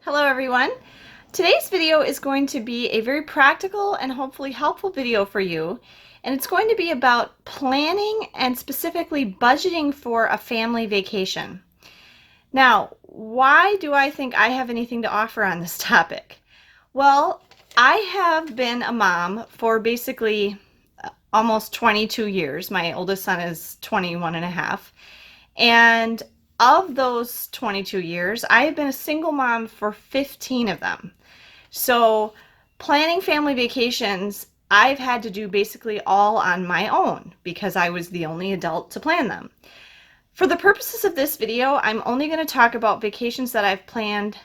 Hello everyone. Today's video is going to be a very practical and hopefully helpful video for you. And it's going to be about planning and specifically budgeting for a family vacation. Now, why do I think I have anything to offer on this topic? Well, I have been a mom for basically almost 22 years. My oldest son is 21 and a half. And of those 22 years, I have been a single mom for 15 of them. So planning family vacations, I've had to do basically all on my own because I was the only adult to plan them. For the purposes of this video, I'm only going to talk about vacations that I've planned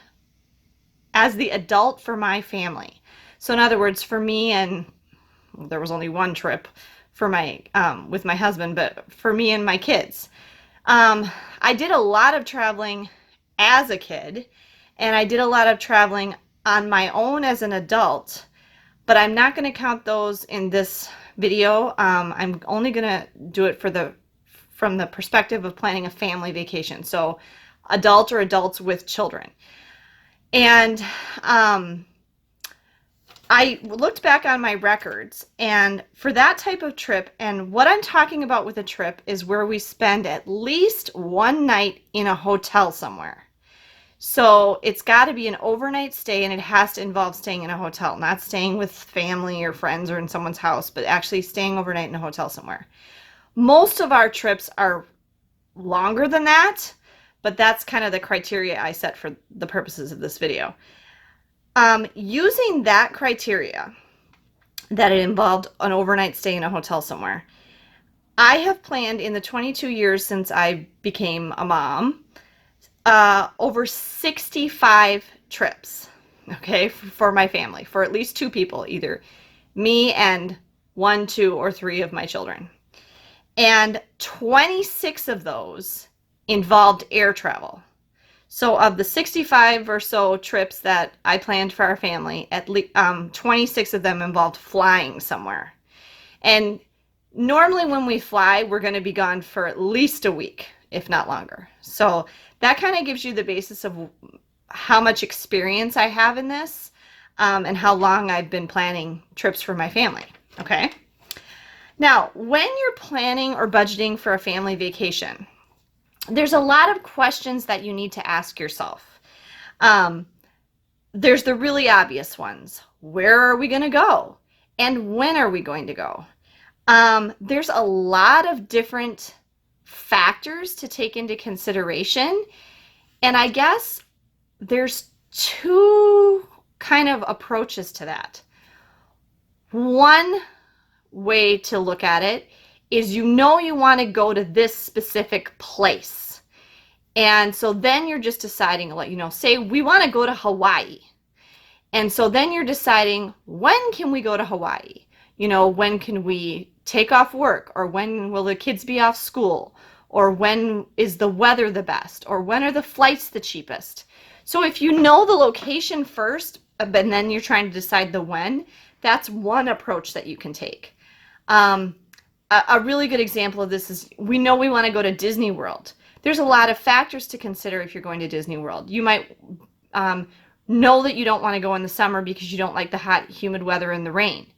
as the adult for my family. So in other words, for me, and there was only one trip for my with my husband, but for me and my kids. I did a lot of traveling as a kid, and I did a lot of traveling on my own as an adult, but I'm not going to count those in this video. I'm only going to do it from the perspective of planning a family vacation, so adult or adults with children. And I looked back on my records, and for that type of trip, and what I'm talking about with a trip is where we spend at least one night in a hotel somewhere. So it's got to be an overnight stay, and it has to involve staying in a hotel, not staying with family or friends or in someone's house, but actually staying overnight in a hotel somewhere. Most of our trips are longer than that, but that's kind of the criteria I set for the purposes of this video. Using that criteria, that it involved an overnight stay in a hotel somewhere, I have planned in the 22 years since I became a mom, over 65 trips, okay, for my family, for at least two people, either me and 1, 2, or 3 of my children. And 26 of those involved air travel. So of the 65 or so trips that I planned for our family, at least 26 of them involved flying somewhere. And normally when we fly, we're going to be gone for at least a week, if not longer. So that kind of gives you the basis of how much experience I have in this, and how long I've been planning trips for my family. Okay. Now, when you're planning or budgeting for a family vacation, there's a lot of questions that you need to ask yourself. There's the really obvious ones. Where are we going to go? And when are we going to go? There's a lot of different factors to take into consideration. And I guess there's two kind of approaches to that. One way to look at it is you want to go to this specific place. And so then you're just deciding, say we want to go to Hawaii. And so then you're deciding, when can we go to Hawaii? When can we take off work? Or when will the kids be off school? Or when is the weather the best? Or when are the flights the cheapest? So if you know the location first, and then you're trying to decide the when, that's one approach that you can take. A really good example of this is, we know we want to go to Disney World. There's a lot of factors to consider if you're going to Disney World. You might know that you don't want to go in the summer because you don't like the hot, humid weather and the rain.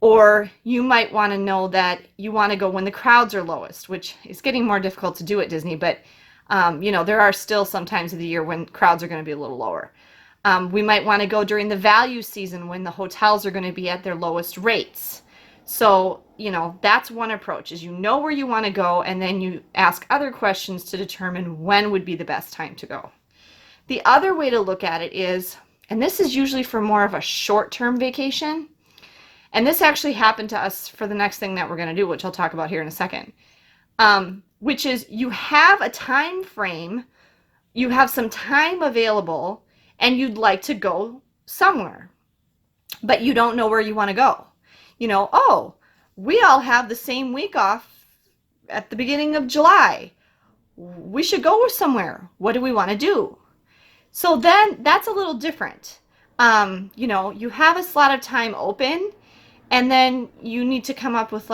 Or you might want to know that you want to go when the crowds are lowest, which is getting more difficult to do at Disney, but there are still some times of the year when crowds are going to be a little lower. We might want to go during the value season when the hotels are going to be at their lowest rates. So, that's one approach, is you know where you want to go, and then you ask other questions to determine when would be the best time to go. The other way to look at it is, and this is usually for more of a short-term vacation, and this actually happened to us for the next thing that we're going to do, which I'll talk about here in a second, which is you have a time frame, you have some time available, and you'd like to go somewhere, but you don't know where you want to go. We all have the same week off at the beginning of July. We should go somewhere. What do we want to do? So then that's a little different. You have a slot of time open, and then you need to come up with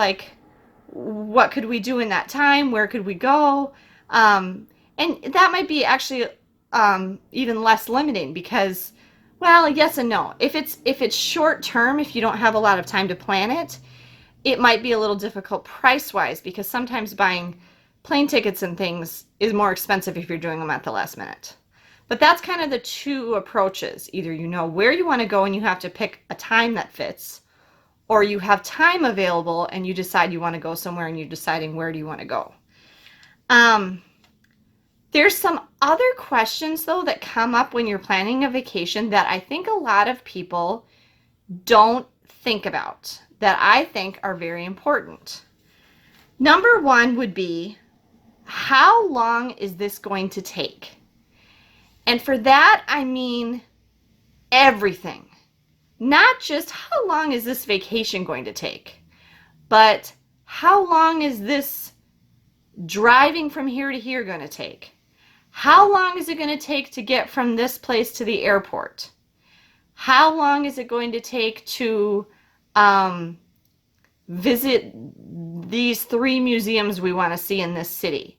what could we do in that time? Where could we go? And that might be actually even less limiting because, well, yes and no. If it's short term, if you don't have a lot of time to plan it, it might be a little difficult price wise because sometimes buying plane tickets and things is more expensive if you're doing them at the last minute. But that's kind of the two approaches. Either you know where you want to go and you have to pick a time that fits, or you have time available and you decide you want to go somewhere and you're deciding where do you want to go. There's some other questions though that come up when you're planning a vacation that I think a lot of people don't think about that I think are very important. Number one would be, how long is this going to take? And for that, I mean everything. Not just how long is this vacation going to take, but how long is this driving from here to here going to take? How long is it going to take to get from this place to the airport? How long is it going to take to visit these 3 museums we want to see in this city?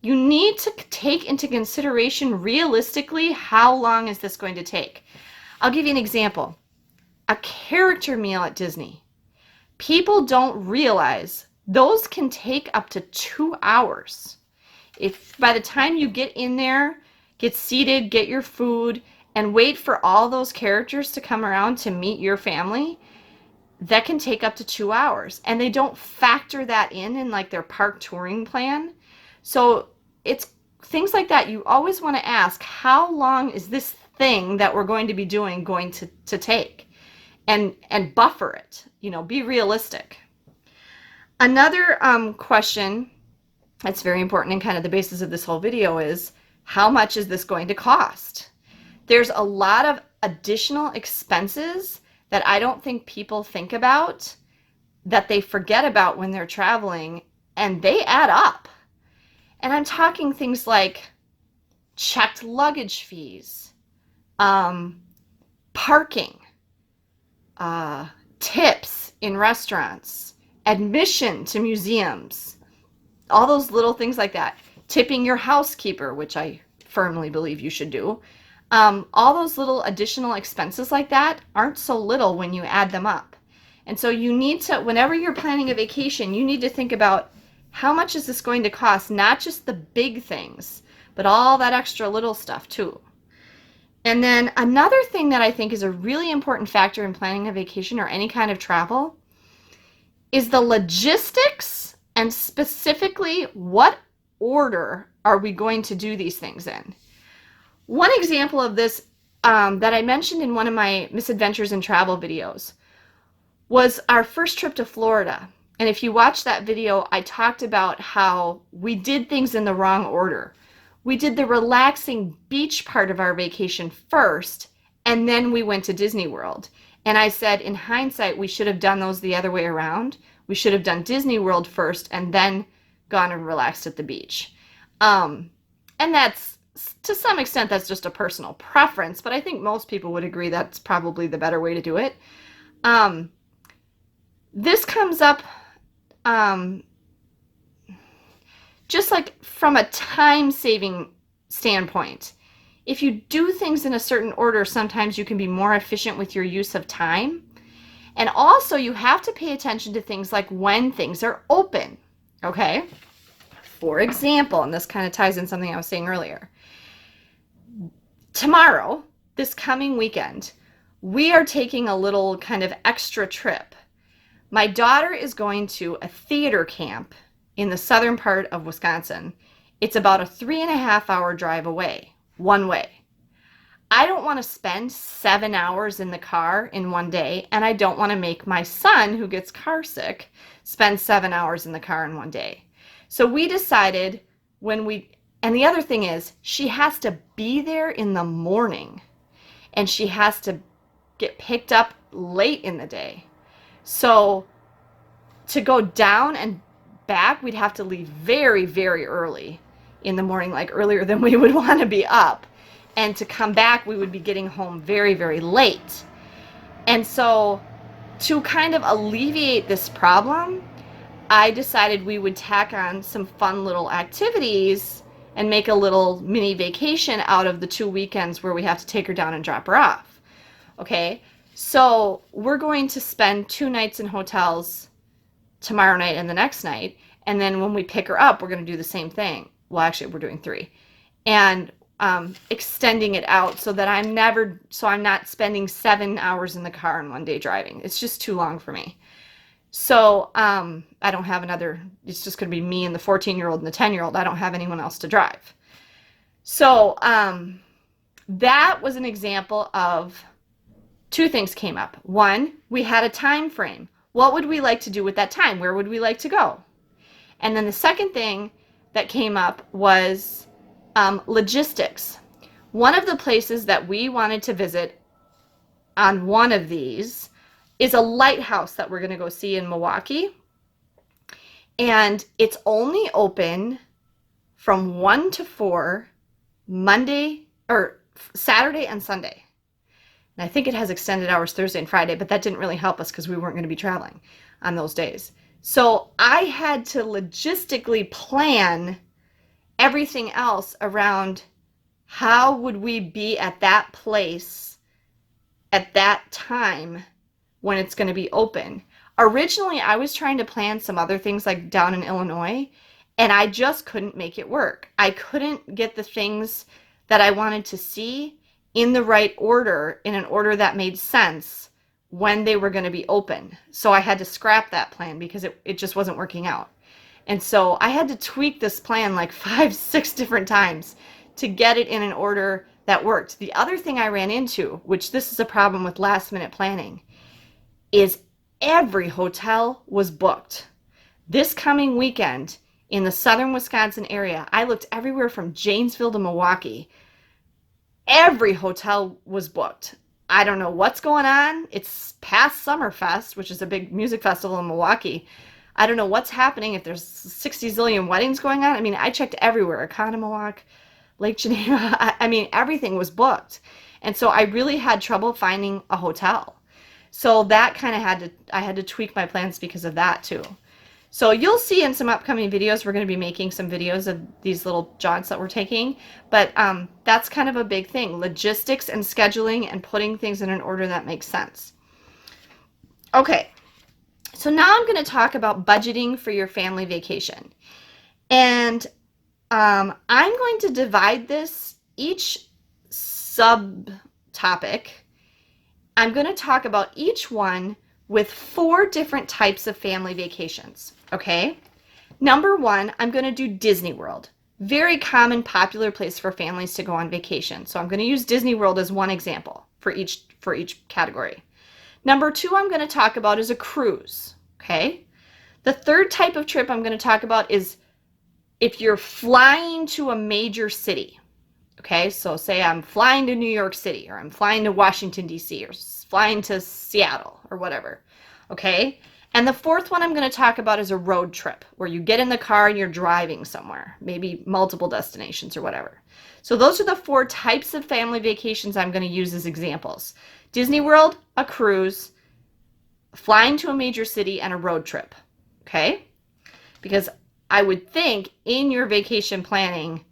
You need to take into consideration realistically how long is this going to take. I'll give you an example. A character meal at Disney. People don't realize those can take up to 2 hours. If by the time you get in there, get seated, get your food, and wait for all those characters to come around to meet your family, that can take up to 2 hours. And they don't factor that in like their park touring plan. So it's things like that. You always want to ask, how long is this thing that we're going to be doing going to take? And buffer it, be realistic. Another question that's very important and kind of the basis of this whole video is, how much is this going to cost? There's a lot of additional expenses that I don't think people think about, that they forget about when they're traveling, and they add up. And I'm talking things like checked luggage fees, parking, tips in restaurants, admission to museums, all those little things like that. Tipping your housekeeper, which I firmly believe you should do. All those little additional expenses like that aren't so little when you add them up. And so you need to, whenever you're planning a vacation, you need to think about, how much is this going to cost? Not just the big things, but all that extra little stuff too. And then another thing that I think is a really important factor in planning a vacation or any kind of travel is the logistics, and specifically what order are we going to do these things in. One example of this that I mentioned in one of my misadventures in travel videos was our first trip to Florida. And if you watch that video, I talked about how we did things in the wrong order. We did the relaxing beach part of our vacation first, and then we went to Disney World. And I said, in hindsight, we should have done those the other way around. We should have done Disney World first and then gone and relaxed at the beach. And that's, to some extent, that's just a personal preference, but I think most people would agree that's probably the better way to do it. This comes up just like from a time-saving standpoint. If you do things in a certain order, sometimes you can be more efficient with your use of time. And also, you have to pay attention to things like when things are open, okay? For example, and this kind of ties in something I was saying earlier. Tomorrow, this coming weekend, we are taking a little kind of extra trip. My daughter is going to a theater camp in the southern part of Wisconsin. It's about a 3.5-hour drive away, one way. I don't want to spend 7 hours in the car in one day, and I don't want to make my son, who gets car sick, spend 7 hours in the car in one day. So we decided and the other thing is, she has to be there in the morning, and she has to get picked up late in the day. So to go down and back, we'd have to leave very, very early in the morning, like earlier than we would want to be up. And to come back, we would be getting home very, very late. And so to kind of alleviate this problem, I decided we would tack on some fun little activities and make a little mini vacation out of the 2 weekends where we have to take her down and drop her off. Okay, so we're going to spend 2 nights in hotels tomorrow night and the next night, and then when we pick her up, we're going to do the same thing. Well, actually, we're doing 3. And extending it out so that I'm not spending 7 hours in the car in one day driving. It's just too long for me. So I don't have it's just going to be me and the 14-year-old and the 10-year-old. I don't have anyone else to drive. So that was an example of 2 things came up. One, we had a time frame. What would we like to do with that time? Where would we like to go? And then the second thing that came up was logistics. One of the places that we wanted to visit on one of these is a lighthouse that we're going to go see in Milwaukee. And it's only open from 1 to 4 Saturday and Sunday. And I think it has extended hours Thursday and Friday, but that didn't really help us because we weren't going to be traveling on those days. So I had to logistically plan everything else around how would we be at that place at that time when it's going to be open. Originally, I was trying to plan some other things like down in Illinois, and I just couldn't make it work. I couldn't get the things that I wanted to see in the right order, in an order that made sense when they were going to be open. So I had to scrap that plan because it just wasn't working out. And so I had to tweak this plan like 5, 6 different times to get it in an order that worked. The other thing I ran into, which this is a problem with last minute planning, is every hotel was booked. This coming weekend in the southern Wisconsin area, I looked everywhere from Janesville to Milwaukee. Every hotel was booked. I don't know what's going on. It's past Summerfest, which is a big music festival in Milwaukee. I don't know what's happening, if there's 60 zillion weddings going on. I mean, I checked everywhere. Economowoc, Lake Geneva. I mean, everything was booked. And so I really had trouble finding a hotel. So that kind of I had to tweak my plans because of that too. So you'll see in some upcoming videos, we're going to be making some videos of these little jaunts that we're taking. But that's kind of a big thing. Logistics and scheduling and putting things in an order that makes sense. Okay. So now I'm going to talk about budgeting for your family vacation. And I'm going to divide this, each subtopic, I'm going to talk about each one with 4 different types of family vacations, okay? Number 1, I'm going to do Disney World. Very common, popular place for families to go on vacation. So I'm going to use Disney World as one example for each category. Number 2 I'm going to talk about is a cruise, okay? The third type of trip I'm going to talk about is if you're flying to a major city, okay? So say I'm flying to New York City, or I'm flying to Washington, D.C., or flying to Seattle, or whatever, okay? And the fourth one I'm going to talk about is a road trip, where you get in the car and you're driving somewhere, maybe multiple destinations or whatever. So those are the 4 types of family vacations I'm going to use as examples. Disney World, a cruise, flying to a major city, and a road trip, okay? Because I would think in your vacation planning,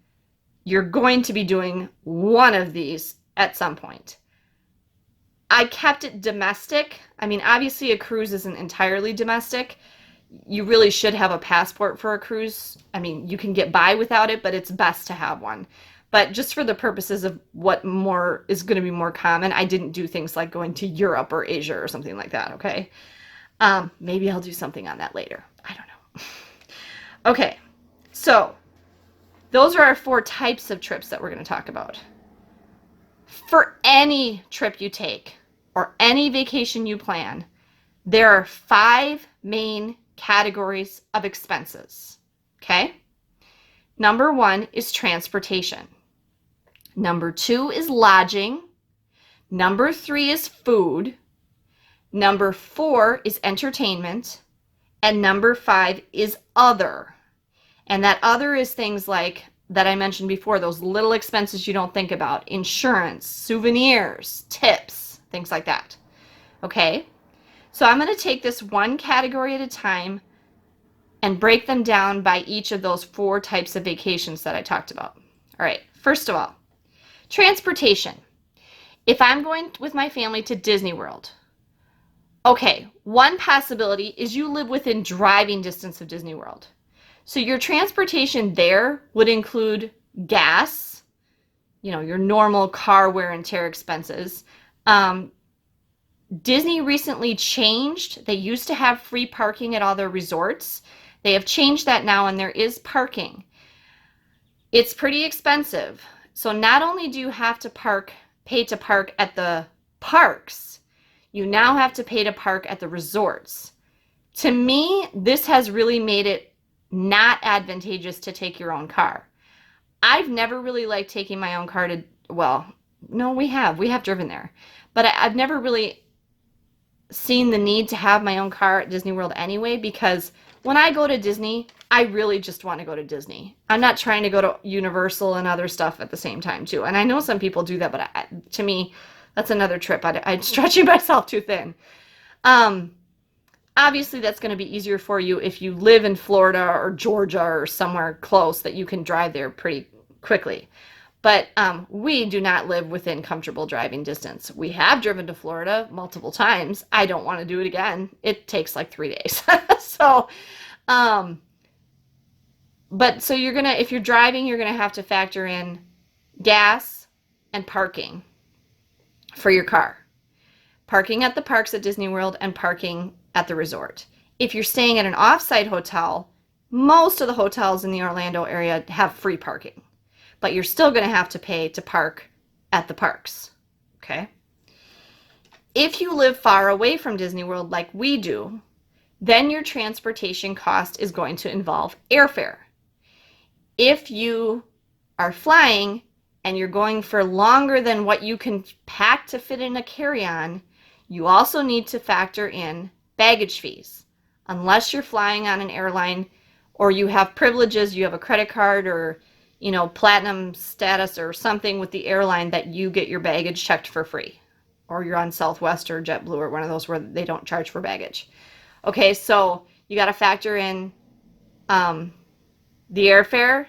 you're going to be doing one of these at some point. I kept it domestic. I mean, obviously a cruise isn't entirely domestic. You really should have a passport for a cruise. I mean, you can get by without it, but it's best to have one. But just for the purposes of what more is going to be more common, I didn't do things like going to Europe or Asia or something like that, okay? Maybe I'll do something on that later. I don't know. Okay, so those are our 4 types of trips that we're going to talk about. For any trip you take or any vacation you plan, there are 5 main categories of expenses, okay? Number 1 is transportation. Number 2 is lodging. Number 3 is food. Number 4 is entertainment. And number 5 is other. And that other is things like that I mentioned before, those little expenses you don't think about, insurance, souvenirs, tips, things like that. Okay? So I'm going to take this one category at a time and break them down by each of those 4 types of vacations that I talked about. All right, first of all, transportation. If I'm going with my family to Disney World, okay, one possibility is you live within driving distance of Disney World. So your transportation there would include gas, your normal car wear and tear expenses. Disney recently changed. They used to have free parking at all their resorts. They have changed that now, and there is parking. It's pretty expensive. So not only do you have to pay to park at the parks, you now have to pay to park at the resorts. To me, this has really made it not advantageous to take your own car. I've never really liked taking my own car to, well, no, we have driven there, but I've never really seen the need to have my own car at Disney World anyway, because when I go to Disney, I really just want to go to Disney. I'm not trying to go to Universal and other stuff at the same time too. And I know some people do that, but to me, that's another trip. I'm stretching myself too thin. Obviously, that's going to be easier for you if you live in Florida or Georgia or somewhere close that you can drive there pretty quickly. But we do not live within comfortable driving distance. We have driven to Florida multiple times. I don't want to do it again. It takes like 3 days. So, so if you're driving, you're going to have to factor in gas and parking for your car. Parking at the parks at Disney World and parking at the resort. If you're staying at an off-site hotel, most of the hotels in the Orlando area have free parking, but you're still going to have to pay to park at the parks, okay? If you live far away from Disney World like we do, then your transportation cost is going to involve airfare. If you are flying and you're going for longer than what you can pack to fit in a carry-on, you also need to factor in baggage fees. Unless you're flying on an airline or you have privileges, you have a credit card or platinum status or something with the airline that you get your baggage checked for free, or you're on Southwest or JetBlue or one of those where they don't charge for baggage. Okay, so you got to factor in the airfare,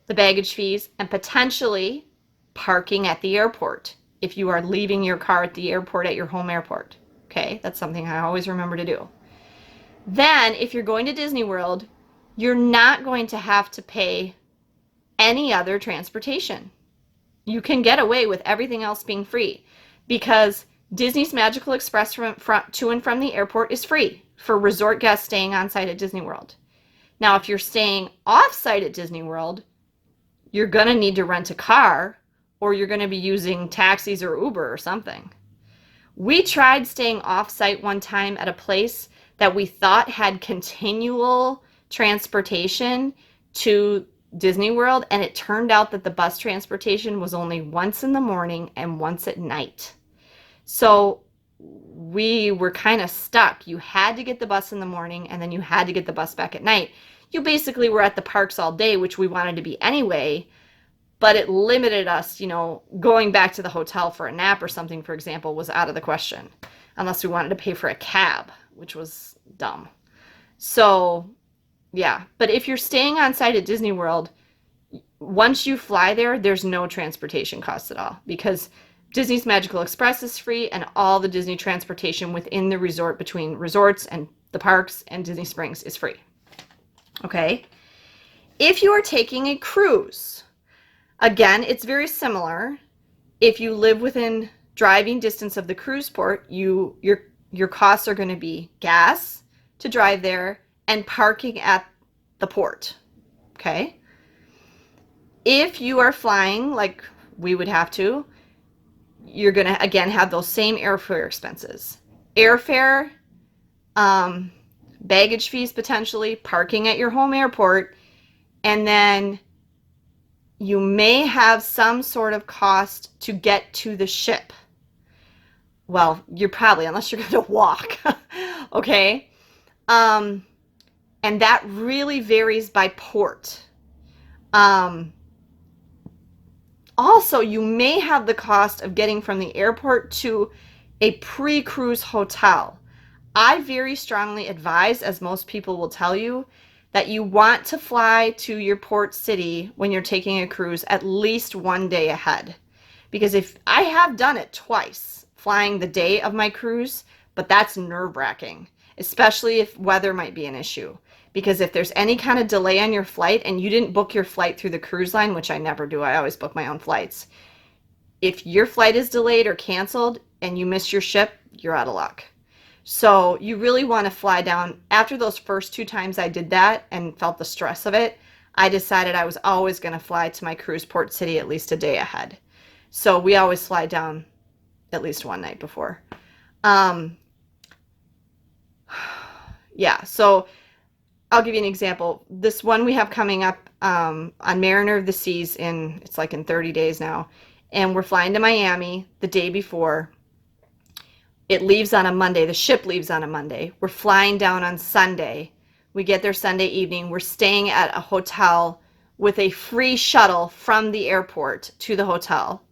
the baggage fees, and potentially parking at the airport if you are leaving your car at the airport at your home airport. Okay, that's something I always remember to do. Then, if you're going to Disney World, you're not going to have to pay any other transportation. You can get away with everything else being free because Disney's Magical Express to and from the airport is free for resort guests staying on site at Disney World. Now, if you're staying off site at Disney World, you're going to need to rent a car or you're going to be using taxis or Uber or something. We tried staying off site one time at a place that we thought had continual transportation to Disney World, and it turned out that the bus transportation was only once in the morning and once at night. So we were kind of stuck. You had to get the bus in the morning and then you had to get the bus back at night. You basically were at the parks all day, which we wanted to be anyway, but it limited us, going back to the hotel for a nap or something, for example, was out of the question, unless we wanted to pay for a cab, which was dumb. So yeah, but if you're staying on site at Disney World, once you fly there, there's no transportation costs at all because Disney's Magical Express is free and all the Disney transportation within the resort between resorts and the parks and Disney Springs is free. Okay? If you are taking a cruise, again, it's very similar. If you live within driving distance of the cruise port, your costs are going to be gas to drive there and parking at the port, okay? If you are flying like we would have to, you're going to, again, have those same airfare expenses. Airfare, baggage fees potentially, parking at your home airport, and then you may have some sort of cost to get to the ship. Well, you're probably, unless you're going to walk, okay? And that really varies by port. Also, you may have the cost of getting from the airport to a pre-cruise hotel. I very strongly advise, as most people will tell you, that you want to fly to your port city when you're taking a cruise at least one day ahead. Because if I have done it twice, flying the day of my cruise, but that's nerve-wracking, especially if weather might be an issue. Because if there's any kind of delay on your flight and you didn't book your flight through the cruise line, which I never do, I always book my own flights. If your flight is delayed or canceled and you miss your ship, you're out of luck. So you really want to fly down. After those first 2 times I did that and felt the stress of it, I decided I was always going to fly to my cruise port city at least a day ahead. So we always fly down at least one night before. Yeah, so I'll give you an example. This one we have coming up on Mariner of the Seas it's like in 30 days now. And we're flying to Miami the day before. It leaves on a Monday. The ship leaves on a Monday. We're flying down on Sunday. We get there Sunday evening. We're staying at a hotel with a free shuttle from the airport to the hotel,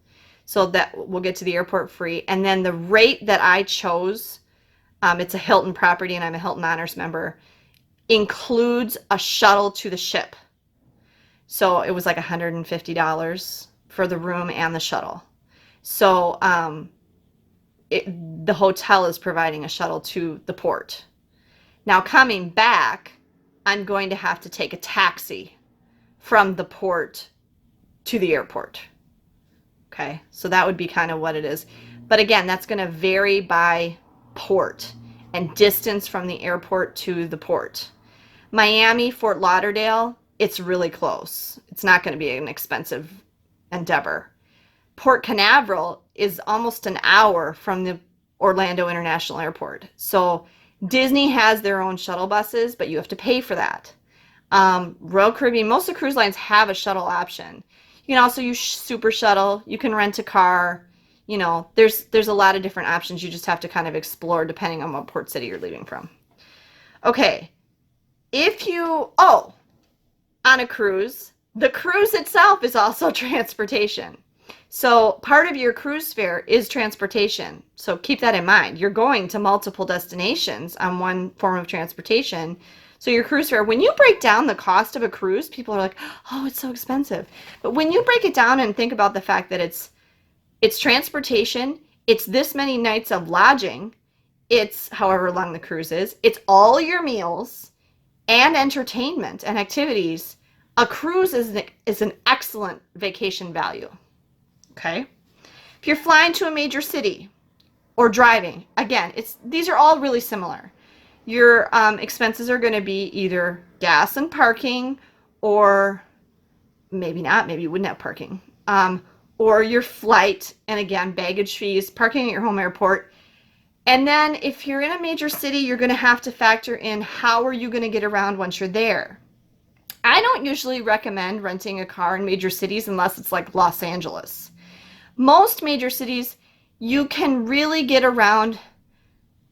so that we'll get to the airport free. And then the rate that I chose, it's a Hilton property and I'm a Hilton Honors member, includes a shuttle to the ship. So it was like $150 for the room and the shuttle. So the hotel is providing a shuttle to the port. Now coming back, I'm going to have to take a taxi from the port to the airport. Okay, so that would be kind of what it is. But again, that's going to vary by port and distance from the airport to the port. Miami, Fort Lauderdale, it's really close. It's not going to be an expensive endeavor. Port Canaveral is almost an hour from the Orlando International Airport. So Disney has their own shuttle buses, but you have to pay for that. Royal Caribbean, most of the cruise lines have a shuttle option. You can also use Super Shuttle. You can rent a car. You know, there's a lot of different options. You just have to kind of explore depending on what port city you're leaving from. Okay, on a cruise, the cruise itself is also transportation. So part of your cruise fare is transportation. So keep that in mind. You're going to multiple destinations on one form of transportation. So your cruise fare, when you break down the cost of a cruise, people are like, oh, it's so expensive. But when you break it down and think about the fact that it's transportation, it's this many nights of lodging, it's however long the cruise is, it's all your meals and entertainment and activities, a cruise is an excellent vacation value. Okay? If you're flying to a major city or driving, again, these are all really similar. Your expenses are going to be either gas and parking, or maybe not, maybe you wouldn't have parking, or your flight, and again, baggage fees, parking at your home airport. And then if you're in a major city, you're going to have to factor in how are you going to get around once you're there. I don't usually recommend renting a car in major cities unless it's like Los Angeles. Most major cities, you can really get around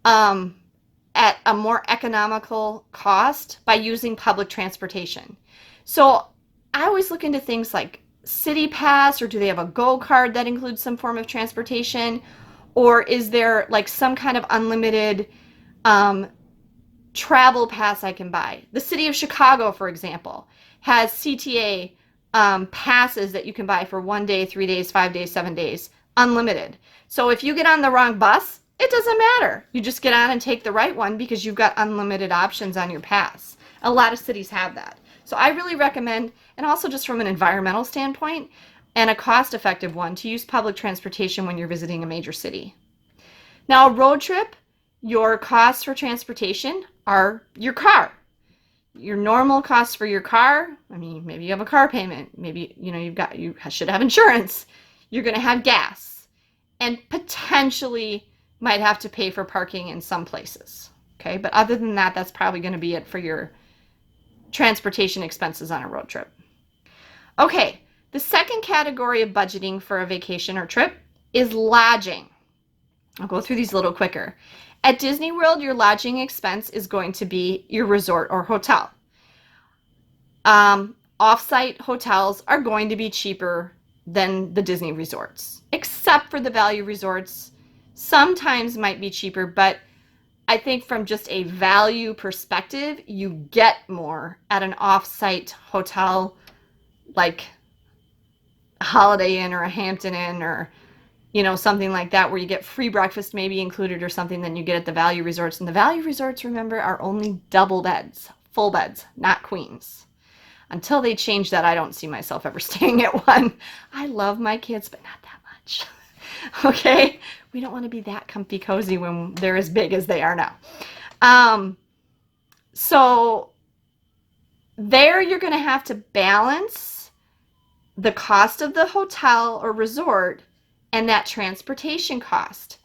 at a more economical cost by using public transportation. So I always look into things like City Pass, or do they have a Go card that includes some form of transportation? Or is there like some kind of unlimited travel pass I can buy? The city of Chicago, for example, has CTA passes that you can buy for 1 day, 3 days, 5 days, 7 days, unlimited. So if you get on the wrong bus, it doesn't matter. You just get on and take the right one because you've got unlimited options on your pass. A lot of cities have that. So I really recommend, and also just from an environmental standpoint and a cost-effective one, to use public transportation when you're visiting a major city. Now, a road trip, your costs for transportation are your car. Your normal costs for your car, I mean, maybe you have a car payment, maybe you should have insurance, you're going to have gas, and potentially might have to pay for parking in some places. Okay, but other than that, that's probably going to be it for your transportation expenses on a road trip. Okay, the second category of budgeting for a vacation or trip is lodging. I'll go through these a little quicker. At Disney World, your lodging expense is going to be your resort or hotel. Off-site hotels are going to be cheaper than the Disney resorts, except for the value resorts. Sometimes might be cheaper, but I think from just a value perspective, you get more at an off-site hotel like a Holiday Inn or a Hampton Inn or something like that, where you get free breakfast maybe included or something than you get at the value resorts. And the value resorts, remember, are only double beds, full beds, not queens. Until they change that, I don't see myself ever staying at one. I love my kids, but not that much. Okay? We don't want to be that comfy cozy when they're as big as they are now. So there you're going to have to balance the cost of the hotel or resort and that transportation cost.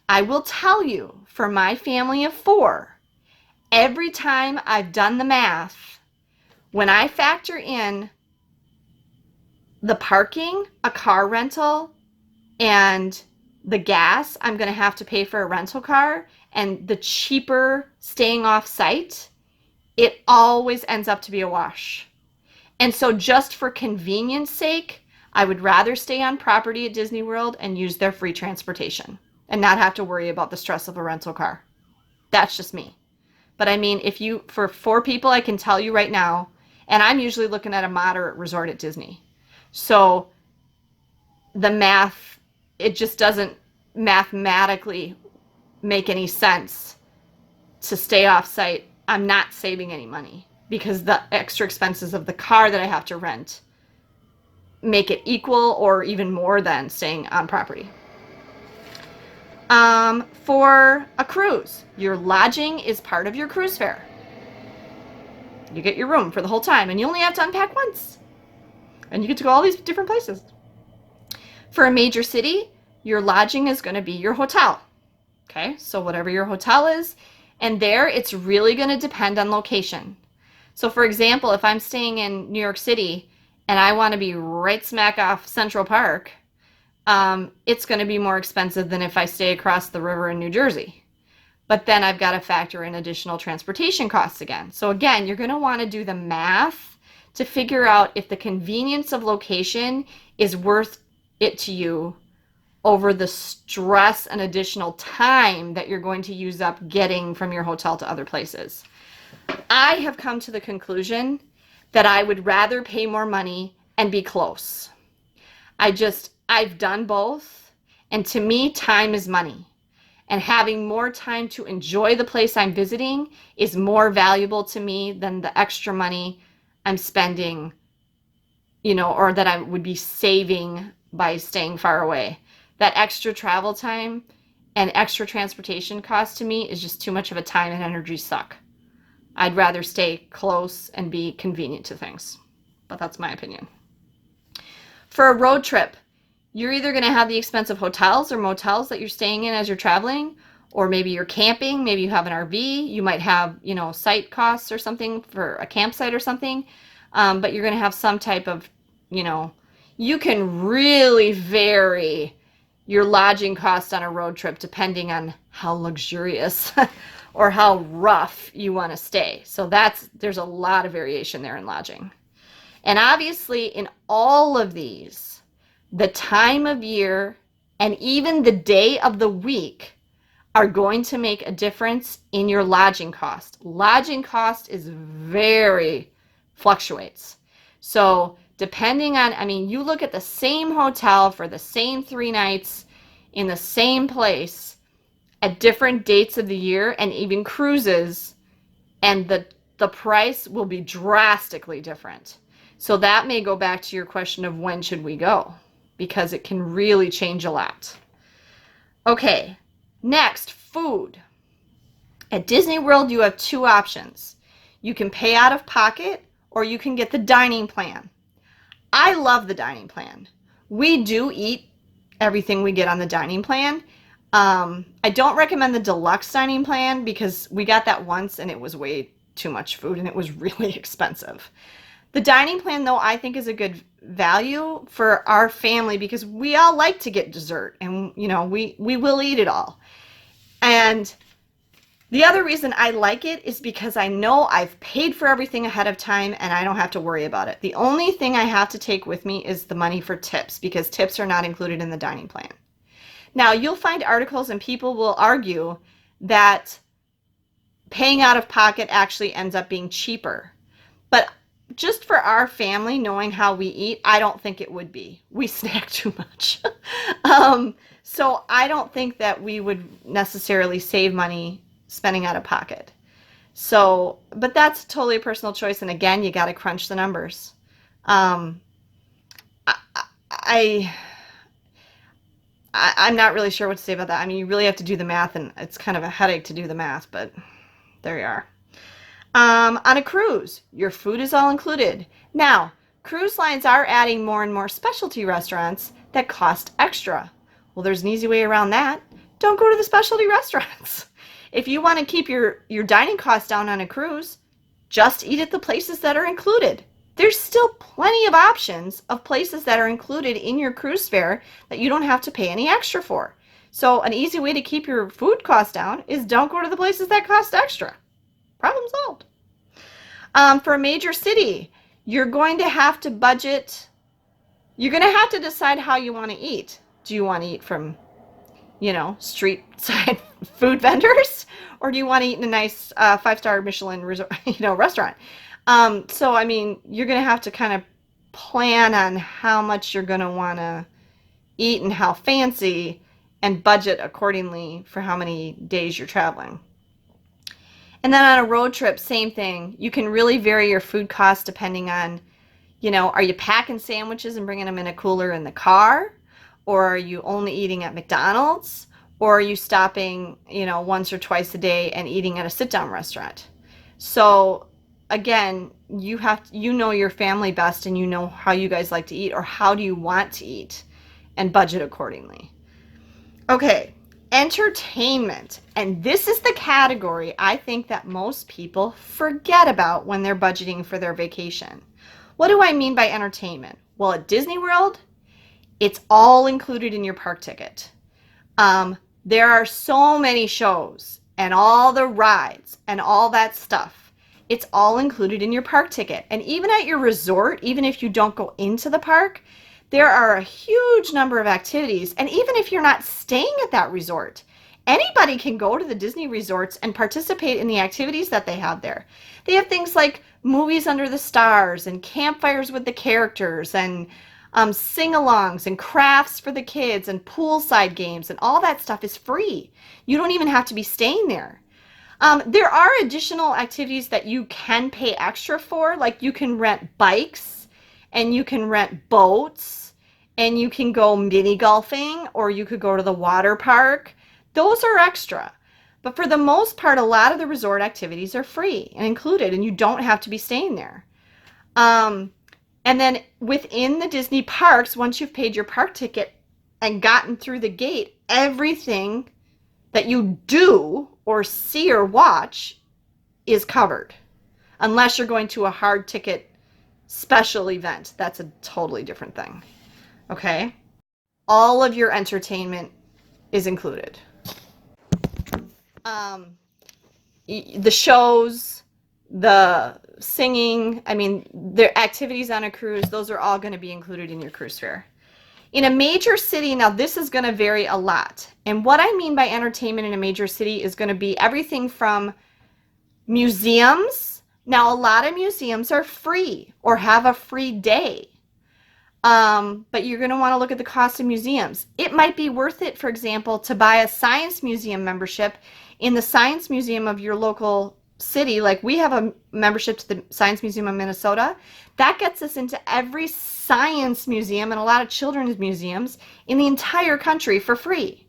I will tell you, for my family of 4, every time I've done the math, when I factor in the parking, a car rental, and the gas I'm going to have to pay for a rental car, and the cheaper staying off site, it always ends up to be a wash. And so just for convenience sake, I would rather stay on property at Disney World and use their free transportation and not have to worry about the stress of a rental car. That's just me. But I mean, for 4 people, I can tell you right now, and I'm usually looking at a moderate resort at Disney. So the math, it just doesn't mathematically make any sense to stay off site. I'm not saving any money because the extra expenses of the car that I have to rent make it equal or even more than staying on property. For a cruise, your lodging is part of your cruise fare. You get your room for the whole time, and you only have to unpack once. And you get to go all these different places. For a major city, your lodging is going to be your hotel. Okay, so whatever your hotel is, and there it's really going to depend on location. So for example, if I'm staying in New York City and I want to be right smack off Central Park, it's going to be more expensive than if I stay across the river in New Jersey. But then I've got to factor in additional transportation costs again. So again, you're going to want to do the math to figure out if the convenience of location is worth it to you over the stress and additional time that you're going to use up getting from your hotel to other places. I have come to the conclusion that I would rather pay more money and be close. I've done both, and to me, time is money. And having more time to enjoy the place I'm visiting is more valuable to me than the extra money I'm spending, or that I would be saving by staying far away. That extra travel time and extra transportation cost to me is just too much of a time and energy suck. I'd rather stay close and be convenient to things. But that's my opinion. For a road trip, you're either going to have the expensive hotels or motels that you're staying in as you're traveling, or maybe you're camping, maybe you have an RV, you might have, site costs or something for a campsite or something, but you're going to have some type of, you can really vary your lodging costs on a road trip depending on how luxurious or how rough you want to stay. So there's a lot of variation there in lodging. And obviously in all of these, the time of year and even the day of the week are going to make a difference in your lodging cost. Lodging cost fluctuates. So depending on, you look at the same hotel for the same 3 nights in the same place at different dates of the year and even cruises, and the price will be drastically different. So that may go back to your question of when should we go, because it can really change a lot. Okay, next, food. At Disney World, you have 2 options. You can pay out of pocket or you can get the dining plan. I love the dining plan. We do eat everything we get on the dining plan. I don't recommend the deluxe dining plan because we got that once and it was way too much food and it was really expensive. The dining plan, though, I think is a good value for our family because we all like to get dessert and, we will eat it all. And the other reason I like it is because I know I've paid for everything ahead of time and I don't have to worry about it. The only thing I have to take with me is the money for tips because tips are not included in the dining plan. Now, you'll find articles and people will argue that paying out of pocket actually ends up being cheaper. But just for our family, knowing how we eat, I don't think it would be. We snack too much. So I don't think that we would necessarily save money spending out of pocket. So, but that's totally a personal choice. And again, you got to crunch the numbers. Um, I, I, I'm not really sure what to say about that. I mean, you really have to do the math, and it's kind of a headache to do the math, but there you are. On a cruise, your food is all included. Now, cruise lines are adding more and more specialty restaurants that cost extra. Well, there's an easy way around that. Don't go to the specialty restaurants. If you want to keep your dining costs down on a cruise, just eat at the places that are included. There's still plenty of options of places that are included in your cruise fare that you don't have to pay any extra for. So an easy way to keep your food costs down is don't go to the places that cost extra. Problem solved. For a major city, you're going to have to budget. You're going to have to decide how you want to eat. Do you want to eat from, street side food vendors, or do you want to eat in a nice 5-star Michelin resort, restaurant? So I mean, you're going to have to kind of plan on how much you're going to want to eat and how fancy, and budget accordingly for how many days you're traveling. And then on a road trip, same thing. You can really vary your food costs depending on, are you packing sandwiches and bringing them in a cooler in the car? Or are you only eating at McDonald's? Or are you stopping, once or twice a day and eating at a sit-down restaurant? So again, you know your family best, and you know how you guys like to eat, or how do you want to eat, and budget accordingly. Okay, entertainment. And this is the category I think that most people forget about when they're budgeting for their vacation. What do I mean by entertainment? Well, at Disney World, it's all included in your park ticket. There are so many shows and all the rides and all that stuff. It's all included in your park ticket. And even at your resort, even if you don't go into the park, there are a huge number of activities. And even if you're not staying at that resort, anybody can go to the Disney resorts and participate in the activities that they have there. They have things like movies under the stars and campfires with the characters, and sing-alongs and crafts for the kids and poolside games, and all that stuff is free. You don't even have to be staying there. There are additional activities that you can pay extra for, like you can rent bikes, and you can rent boats, and you can go mini golfing, or you could go to the water park. Those are extra. But for the most part, a lot of the resort activities are free and included, and you don't have to be staying there. And then within the Disney parks, once you've paid your park ticket and gotten through the gate, everything that you do or see or watch is covered. Unless you're going to a hard ticket special event. That's a totally different thing. Okay? All of your entertainment is included. The shows, the singing, the activities on a cruise, those are all going to be included in your cruise fare. In a major city, now this is going to vary a lot. And what I mean by entertainment in a major city is going to be everything from museums. Now, a lot of museums are free or have a free day. But you're going to want to look at the cost of museums. It might be worth it, for example, to buy a science museum membership in the science museum of your local city. Like we have a membership to the Science Museum of Minnesota. That gets us into every science museum and a lot of children's museums in the entire country for free.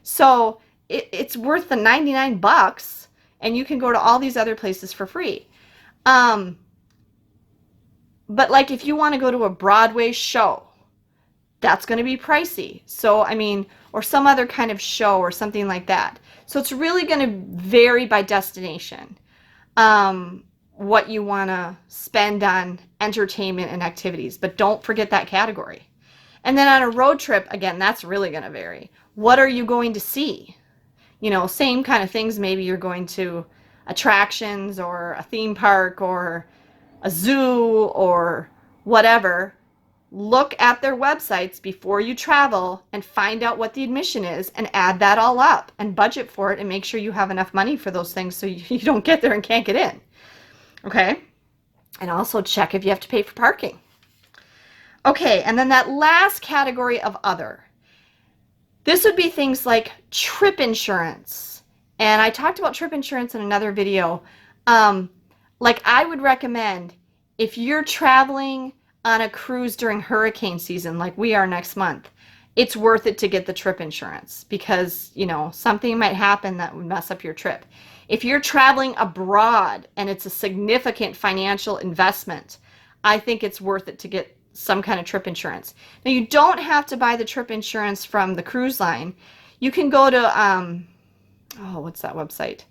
So it's worth the $99, and you can go to all these other places for free. But like if you want to go to a Broadway show, that's going to be pricey. So, or some other kind of show or something like that. So it's really going to vary by destination, what you want to spend on entertainment and activities. But don't forget that category. And then on a road trip, again, that's really going to vary. What are you going to see? Same kind of things. Maybe you're going to attractions or a theme park or a zoo or whatever. look at their websites before you travel and find out what the admission is and add that all up and budget for it and make sure you have enough money for those things so you don't get there and can't get in. Okay? And also check if you have to pay for parking. Okay, and then that last category of other. This would be things like trip insurance. And I talked about trip insurance in another video. Like I would recommend if you're traveling on a cruise during hurricane season, like we are next month, it's worth it to get the trip insurance because, you know, something might happen that would mess up your trip. If you're traveling abroad and it's a significant financial investment, I think it's worth it to get some kind of trip insurance. Now, you don't have to buy the trip insurance from the cruise line. You can go to, what's that website?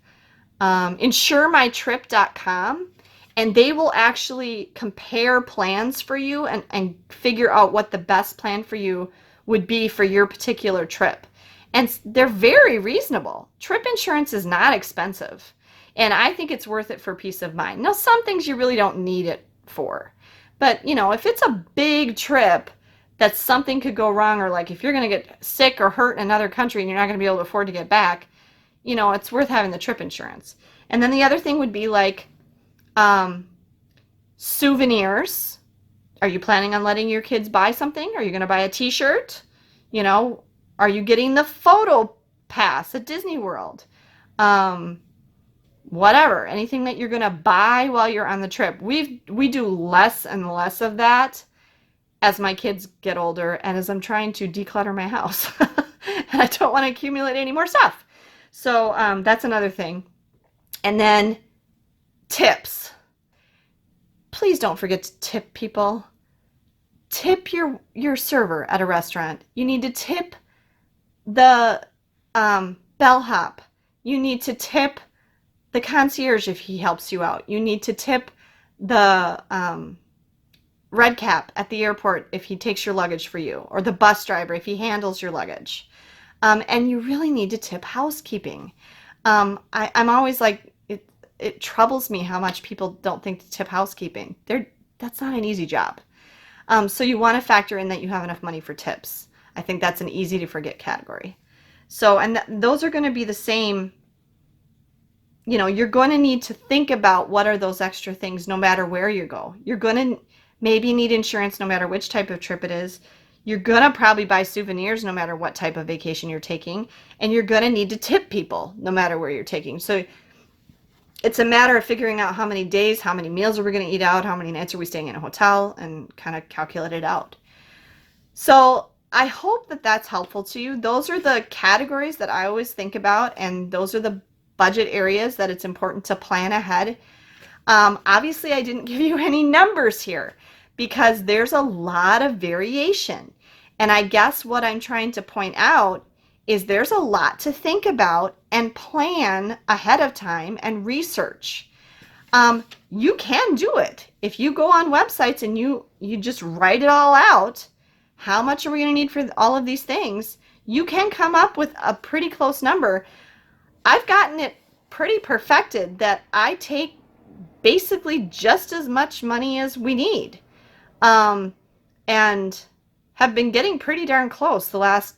insuremytrip.com, and they will actually compare plans for you and figure out what the best plan for you would be for your particular trip. And they're very reasonable. Trip insurance is not expensive, and I think it's worth it for peace of mind. Now, some things you really don't need it for, but you know, if it's a big trip that something could go wrong, or like if you're going to get sick or hurt in another country and you're not going to be able to afford to get back, you know, it's worth having the trip insurance. And then the other thing would be like souvenirs. Are you planning on letting your kids buy something? Are you going to buy a t-shirt? You know, are you getting the photo pass at Disney World? Whatever, anything that you're going to buy while you're on the trip. We do less and less of that as my kids get older and as I'm trying to declutter my house. And I don't want to accumulate any more stuff. So that's another thing. And then tips. Please don't forget to tip people. Tip your server at a restaurant. You need to tip the bellhop. You need to tip the concierge if he helps you out. You need to tip the red cap at the airport if he takes your luggage for you, or the bus driver if he handles your luggage. And you really need to tip housekeeping. I'm always like, it troubles me how much people don't think to tip housekeeping. That's not an easy job. So you want to factor in that you have enough money for tips. I think that's an easy to forget category. So, and those are going to be the same. You know, you're going to need to think about what are those extra things no matter where you go. You're going to maybe need insurance no matter which type of trip it is. You're going to probably buy souvenirs no matter what type of vacation you're taking. And you're going to need to tip people no matter where you're taking. So it's a matter of figuring out how many days, how many meals are we going to eat out, how many nights are we staying in a hotel, and kind of calculate it out. So I hope that that's helpful to you. Those are the categories that I always think about, and those are the budget areas that it's important to plan ahead. Obviously, I didn't give you any numbers here because there's a lot of variation. And I guess what I'm trying to point out is there's a lot to think about and plan ahead of time and research. You can do it. If you go on websites and you just write it all out, how much are we going to need for all of these things? You can come up with a pretty close number. I've gotten it pretty perfected that I take basically just as much money as we need, and have been getting pretty darn close the last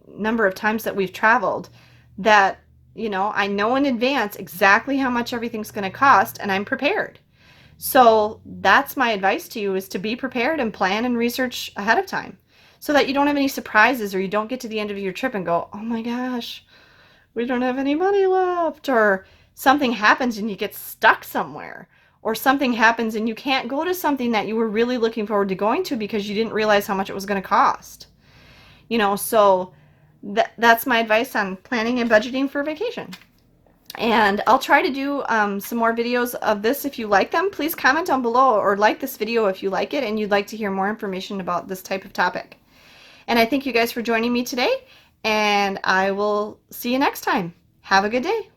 number of times that we've traveled, that, you know, I know in advance exactly how much everything's going to cost, and I'm prepared. So that's my advice to you, is to be prepared and plan and research ahead of time so that you don't have any surprises, or you don't get to the end of your trip and go, oh my gosh, we don't have any money left, or something happens and you get stuck somewhere, or something happens and you can't go to something that you were really looking forward to going to because you didn't realize how much it was going to cost. You know, so that's my advice on planning and budgeting for vacation. And I'll try to do some more videos of this. If you like them, please comment down below, or like this video if you like it and you'd like to hear more information about this type of topic. And I thank you guys for joining me today, and I will see you next time. Have a good day.